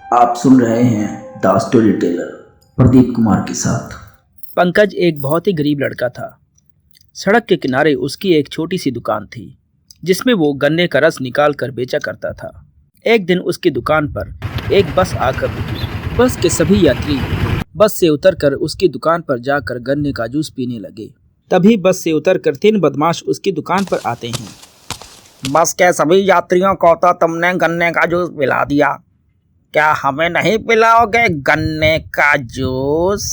आप सुन रहे हैं the story teller Pradeep Kumar के साथ। पंकज एक बहुत ही गरीब लड़का था। सड़क के किनारे उसकी एक छोटी सी दुकान थी जिसमें वो गन्ने का रस निकाल कर बेचा करता था। एक दिन उसकी दुकान पर एक बस आकर रुकी। बस के सभी यात्री बस से उतरकर उसकी दुकान पर जाकर गन्ने का जूस पीने लगे। तभी बस से उतरकर 3 बदमाश उसकी दुकान पर आते हैं। बस के सभी यात्रियों को तो तुमने गन्ने का जूस पिला दिया, क्या हमें नहीं पिलाओगे गन्ने का जूस?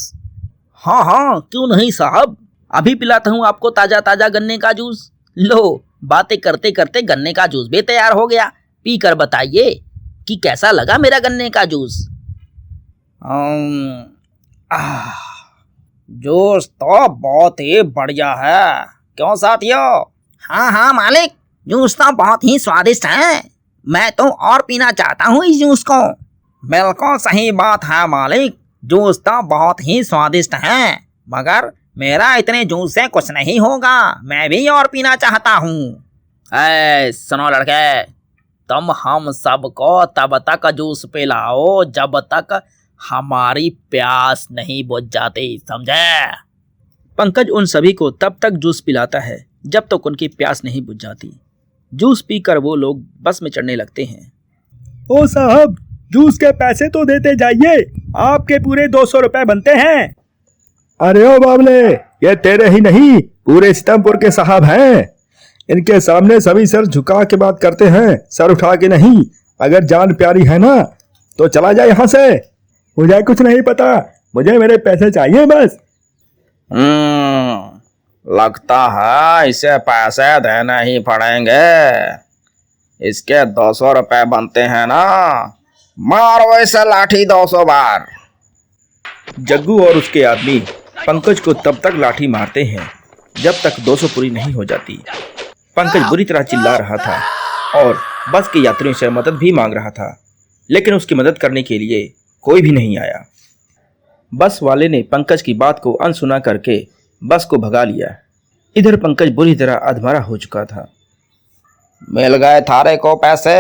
हाँ हाँ, क्यों नहीं साहब, अभी पिलाता हूँ आपको ताजा ताजा गन्ने का जूस। लो, बातें करते करते गन्ने का जूस भी तैयार हो गया। पी कर बताइए कि कैसा लगा मेरा गन्ने का जूस। जूस तो बहुत ही बढ़िया है, क्यों साथियों? हाँ हाँ मालिक, जूस तो बहुत ही स्वादिष्ट है। मैं तो और पीना चाहता हूँ इस जूस को। बिल्कुल सही बात है मालिक, जूस तो बहुत ही स्वादिष्ट है, मगर मेरा इतने जूस से कुछ नहीं होगा, मैं भी और पीना चाहता हूँ। सुनो लड़के, तुम हम सबको तब तक जूस पिलाओ जब तक हमारी प्यास नहीं बुझ जाती, समझे? पंकज उन सभी को तब तक जूस पिलाता है जब तक उनकी प्यास नहीं बुझ जाती। जूस पीकर वो लोग बस में चढ़ने लगते हैं। ओ साहब, जूस के पैसे तो देते जाइए, आपके पूरे 200 रुपए बनते हैं। अरे ओ बाबले, ये तेरे ही नहीं पूरे सितमपुर के साहब हैं। इनके सामने सभी सर झुका के बात करते हैं, सर उठा के नहीं। अगर जान प्यारी है ना तो चला जाए यहाँ से, मुझे कुछ नहीं पता, मुझे मेरे पैसे चाहिए बस। लगता है इसे पैसे देने ही पड़ेंगे। इसके 200 रुपए बनते हैं ना, मारो इसे लाठी 200 बार। जग्गू और उसके आदमी पंकज को तब तक लाठी मारते हैं जब तक 200 पूरी नहीं हो जाती। पंकज बुरी तरह चिल्ला रहा था और बस के यात्रियों से मदद भी मांग रहा था, लेकिन उसकी मदद करने के लिए कोई भी नहीं आया। बस वाले ने पंकज की बात को अनसुना करके बस को भगा लिया। इधर पंकज बुरी तरह अधमरा हो चुका था। मिल गए थारे को पैसे?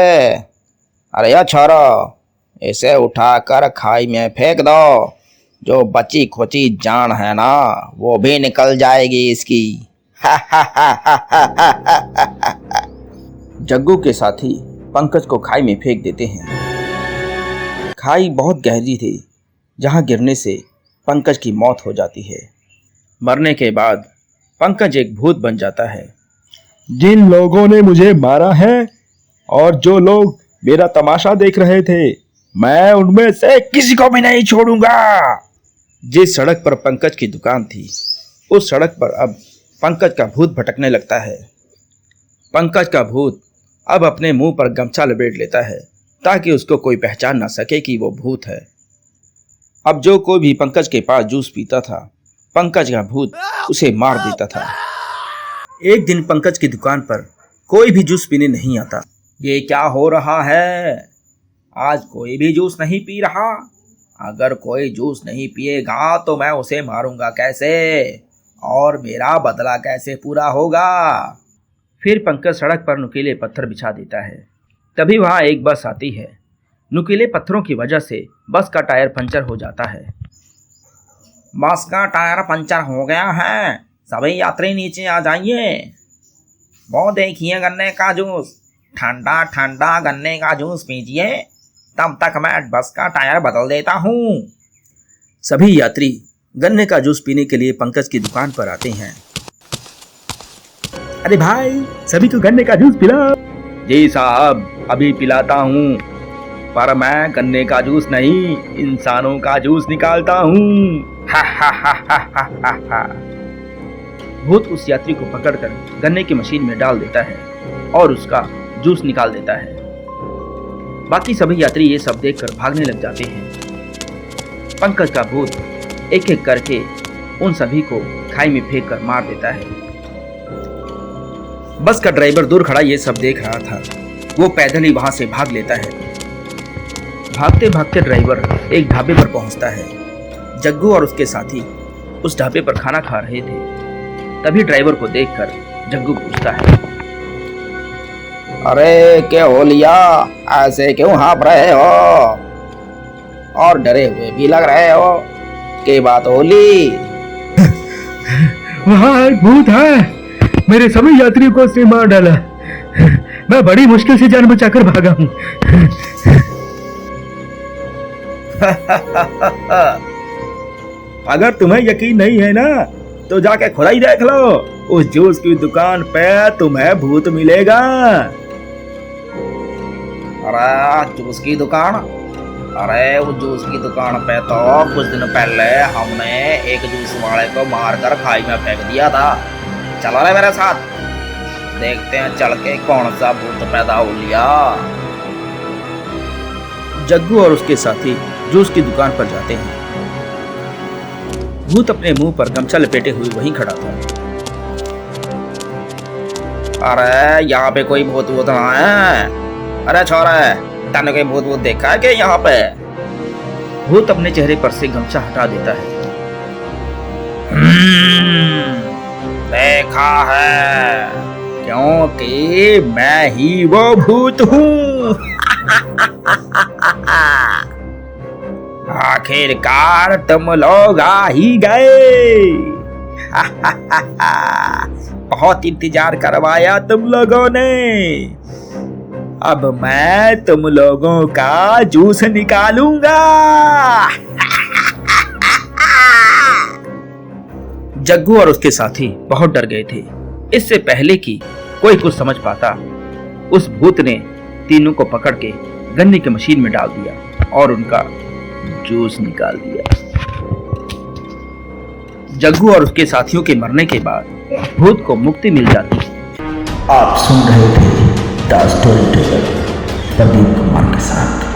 अरे या छोरो, इसे उठाकर खाई में फेंक दो, जो बची खुची जान है ना वो भी निकल जाएगी इसकी। जग्गू के साथी पंकज को खाई में फेंक देते हैं। खाई बहुत गहरी थी, जहां गिरने से पंकज की मौत हो जाती है। मरने के बाद पंकज एक भूत बन जाता है। जिन लोगों ने मुझे मारा है और जो लोग मेरा तमाशा देख रहे थे, मैं उनमें से किसी को भी नहीं छोड़ूंगा। जिस सड़क पर पंकज की दुकान थी, उस सड़क पर अब पंकज का भूत भटकने लगता है। पंकज का भूत अब अपने मुंह पर गमछा लपेट लेता है ताकि उसको कोई पहचान ना सके कि वो भूत है। अब जो कोई भी पंकज के पास जूस पीता था, पंकज का भूत उसे मार देता था। एक दिन पंकज की दुकान पर कोई भी जूस पीने नहीं आता। ये क्या हो रहा है? आज कोई भी जूस नहीं पी रहा। अगर कोई जूस नहीं पिएगा तो मैं उसे मारूंगा कैसे, और मेरा बदला कैसे पूरा होगा? फिर पंकज सड़क पर नुकीले पत्थर बिछा देता है। तभी वहां एक बस आती है। नुकीले पत्थरों की वजह से बस का टायर पंचर हो जाता है। बस का टायर पंचर हो गया है, सभी यात्री नीचे आ जाइए। वो देखिए गन्ने का जूस, ठंडा ठंडा गन्ने का जूस पीजिए, तब तक मैं बस का टायर बदल देता हूँ। सभी यात्री गन्ने का जूस पीने के लिए पंकज की दुकान पर आते हैं। अरे भाई, सभी को गन्ने का जूस पिलाओ। जी साहब, अभी पिलाता हूँ, पर मैं गन्ने का जूस नहीं, इंसानों का जूस निकालता हूँ। भूत उस यात्री को पकड़कर गन्ने की मशीन में डाल देता है और उसका जूस निकाल देता है। बाकी सभी यात्री ये सब देखकर भागने लग जाते हैं। पंकज का भूत एक एक करके उन सभी को खाई में फेंक कर मार देता है। बस का ड्राइवर दूर खड़ा ये सब देख रहा था। वो पैदल ही वहां से भाग लेता है। भागते भागते ड्राइवर एक ढाबे पर पहुंचता है। जग्गू और उसके साथी उस ढाबे पर खाना खा रहे थे। तभी ड्राइवर को देखकर जग्गू पूछता है, अरे क्या हो लिया, ऐसे क्यों हाँफ रहे हो? और डरे हुए भी लग रहे हो। के बात होली? वहाँ एक भूत है, मेरे सभी यात्रियों को उसने मार डाला। मैं बड़ी मुश्किल से जान बचाकर भागा हूँ। अगर तुम्हें यकीन नहीं है ना तो जाके खुद ही देख लो, उस जूस की दुकान पे तुम्हें भूत मिलेगा। अरे जूस की दुकान? अरे उस जूस की दुकान पे तो कुछ दिन पहले हमने एक जूस वाले को मारकर खाई में फेंक दिया था। चलो रे मेरे साथ, देखते हैं चल के कौन सा भूत पैदा हो लिया। जग्गू और उसके साथी जूस की दुकान पर जाते हैं। भूत अपने मुंह पर गमछा लपेटे हुए वहीं खड़ा था। अरे यहाँ पे कोई भूत भूत ना है? अरे छोरा, तने कोई भूत भूत देखा है क्या यहाँ पे? भूत अपने चेहरे पर से गमछा हटा देता है। देखा है, क्योंकि मैं ही वो भूत हूँ। आखिरकार तुम लोग आ ही गए। बहुत इंतजार करवाया तुम लोगों ने। अब मैं तुम लोगों का जूस निकालूंगा। जग्गू और उसके साथी बहुत डर गए थे। इससे पहले कि कोई कुछ समझ पाता, उस भूत ने तीनों को पकड़ के गन्ने की मशीन में डाल दिया और उनका जूस निकाल दिया। जग्गू और उसके साथियों के मरने के बाद भूत को मुक्ति मिल जाती है। आप सुन रहे थे the story teller Pradeep Kumar के साथ।